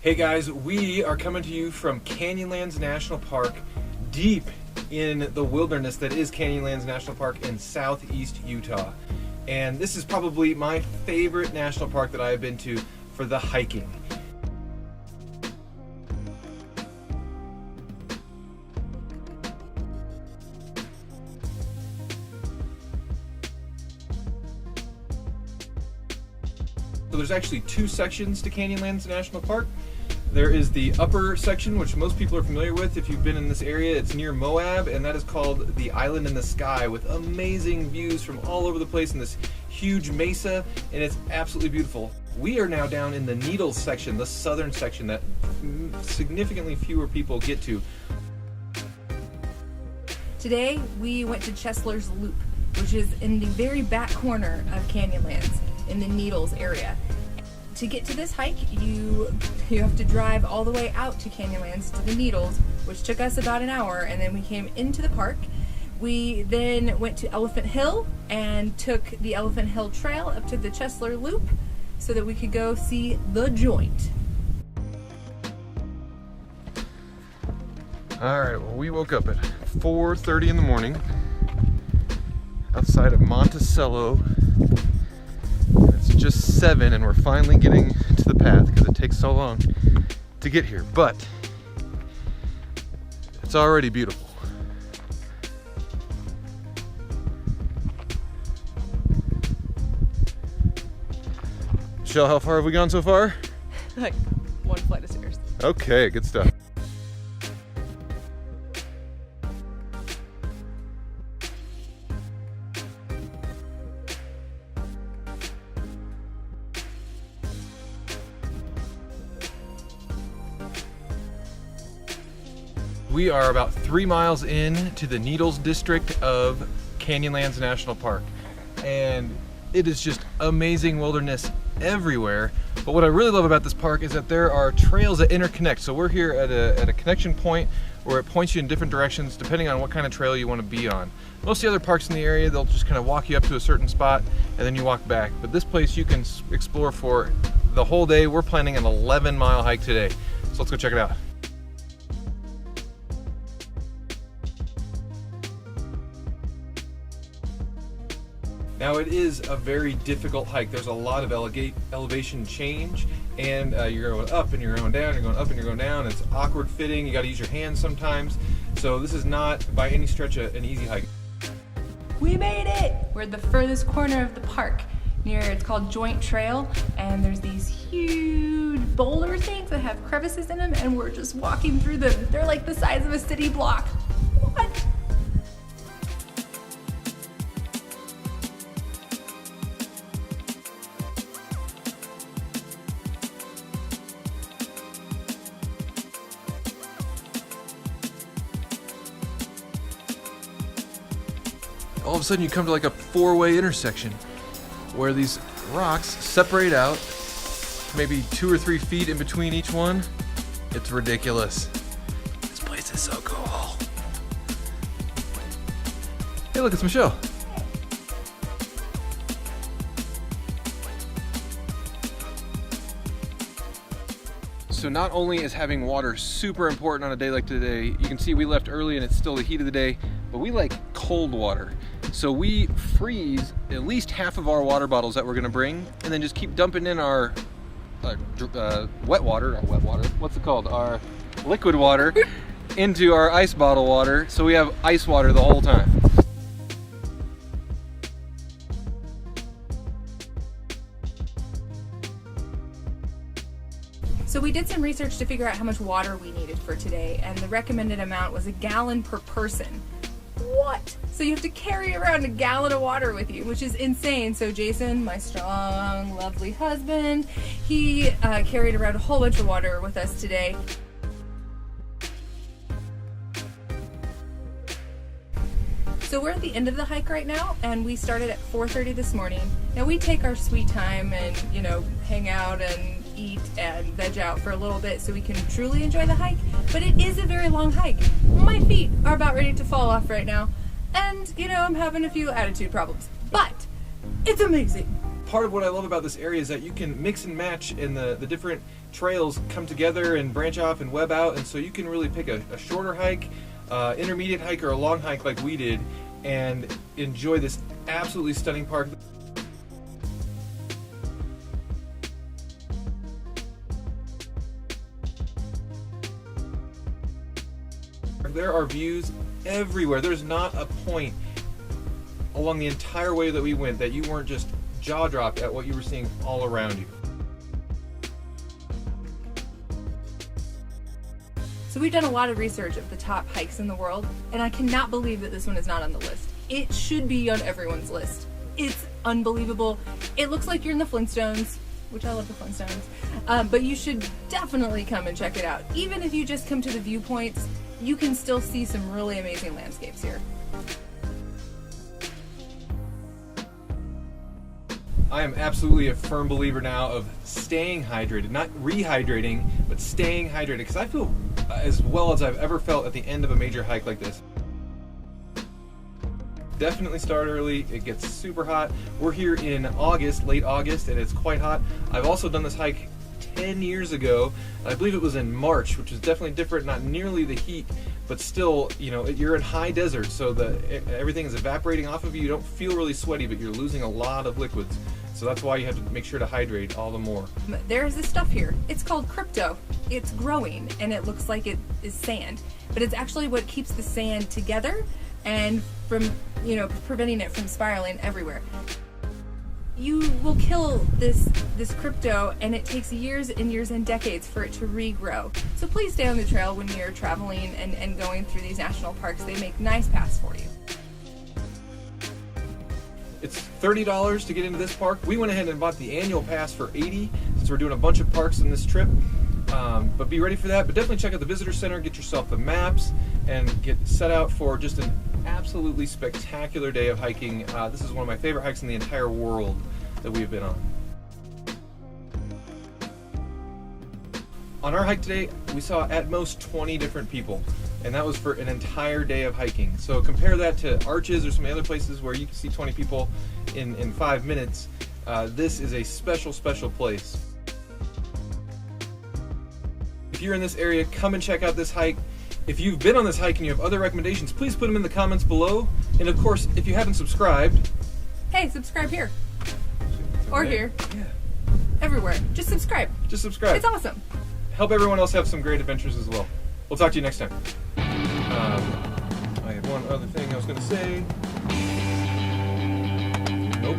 Hey guys, we are coming to you from Canyonlands National Park, deep in the wilderness that is Canyonlands National Park in southeast Utah. And this is probably my favorite national park that I have been to for the hiking. So there's actually two sections to Canyonlands National Park. There is the upper section, which most people are familiar with if you've been in this area. It's near Moab, and that is called the Island in the Sky, with amazing views from all over the place in this huge mesa, and it's absolutely beautiful. We are now down in the Needles section, the southern section that significantly fewer people get to. Today we went to Chesler's Loop, which is in the very back corner of Canyonlands in the Needles area. To get to this hike, you have to drive all the way out to Canyonlands to the Needles, which took us about an hour, and then we came into the park. We then went to Elephant Hill and took the Elephant Hill Trail up to the Chesler Loop so that we could go see the joint. Alright, well, we woke up at 4:30 in the morning outside of Monticello. It's just 7 and we're finally getting to the path because it takes so long to get here, but it's already beautiful. Michelle, how far have we gone so far? Like one flight of stairs. Okay, good stuff. We are about 3 miles in to the Needles district of Canyonlands National Park, and it is just amazing wilderness everywhere. But what I really love about this park is that there are trails that interconnect. So we're here at a connection point where it points you in different directions depending on what kind of trail you want to be on. Most of the other parks in the area, they'll just kind of walk you up to a certain spot and then you walk back. But this place you can explore for the whole day. We're planning an 11-mile hike today. So let's go check it out. Now it is a very difficult hike. There's a lot of elevation change, and you're going up and you're going down, you're going up and you're going down. It's awkward fitting, you gotta use your hands sometimes. So this is not by any stretch an easy hike. We made it! We're at the furthest corner of the park it's called Joint Trail, and there's these huge boulder things that have crevices in them, and we're just walking through them. They're like the size of a city block. What? All of a sudden you come to like a 4-way intersection where these rocks separate out maybe 2 or 3 feet in between each one. It's ridiculous. This place is so cool. Hey, look, it's Michelle. So not only is having water super important on a day like today, you can see we left early and it's still the heat of the day, but we like cold water. So we freeze at least half of our water bottles that we're gonna bring and then just keep dumping in our what's it called? Our liquid water into our ice bottle water, so we have ice water the whole time. So we did some research to figure out how much water we needed for today, and the recommended amount was 1 gallon per person. What? So you have to carry around 1 gallon of water with you, which is insane. So Jason, my strong, lovely husband, he carried around a whole bunch of water with us today. So we're at the end of the hike right now, and we started at 4:30 this morning. Now we take our sweet time and, hang out and eat and veg out for a little bit so we can truly enjoy the hike, but it is a very long hike. My feet are about ready to fall off right now, and I'm having a few attitude problems, but it's amazing. Part of what I love about this area is that you can mix and match in the different trails come together and branch off and web out, and so you can really pick a shorter hike, intermediate hike, or a long hike like we did, and enjoy this absolutely stunning park. There are views everywhere. There's not a point along the entire way that we went that you weren't just jaw-dropped at what you were seeing all around you. So we've done a lot of research of the top hikes in the world, and I cannot believe that this one is not on the list. It should be on everyone's list. It's unbelievable. It looks like you're in the Flintstones, which I love the Flintstones, but you should definitely come and check it out. Even if you just come to the viewpoints, you can still see some really amazing landscapes here. I am absolutely a firm believer now of staying hydrated, not rehydrating, but staying hydrated, because I feel as well as I've ever felt at the end of a major hike like this. Definitely start early. It gets super hot. We're here in August, late August, and it's quite hot. I've also done this hike 10 years ago. I believe it was in March, which was definitely different, not nearly the heat, but still, you know, you're in high desert, so everything is evaporating off of you. You don't feel really sweaty, but you're losing a lot of liquids. So that's why you have to make sure to hydrate all the more. There's this stuff here. It's called crypto. It's growing, and it looks like it is sand, but it's actually what keeps the sand together and from, you know, preventing it from spiraling everywhere. You will kill this crypto, and it takes years and years and decades for it to regrow. So please stay on the trail when you're traveling and going through these national parks. They make nice paths for you. It's $30 to get into this park. We went ahead and bought the annual pass for $80, since we're doing a bunch of parks in this trip. But be ready for that. But definitely check out the visitor center, get yourself the maps, and get set out for just an absolutely spectacular day of hiking. This is one of my favorite hikes in the entire world that we have been on. On our hike today, we saw at most 20 different people, and that was for an entire day of hiking. So compare that to Arches or some other places where you can see 20 people in 5 minutes. This is a special, special place. If you're in this area, come and check out this hike. If you've been on this hike and you have other recommendations, please put them in the comments below. And of course, if you haven't subscribed, hey, subscribe here. Or here. Yeah. Everywhere. Just subscribe. Just subscribe. It's awesome. Help everyone else have some great adventures as well. We'll talk to you next time. I had one other thing I was going to say. Nope.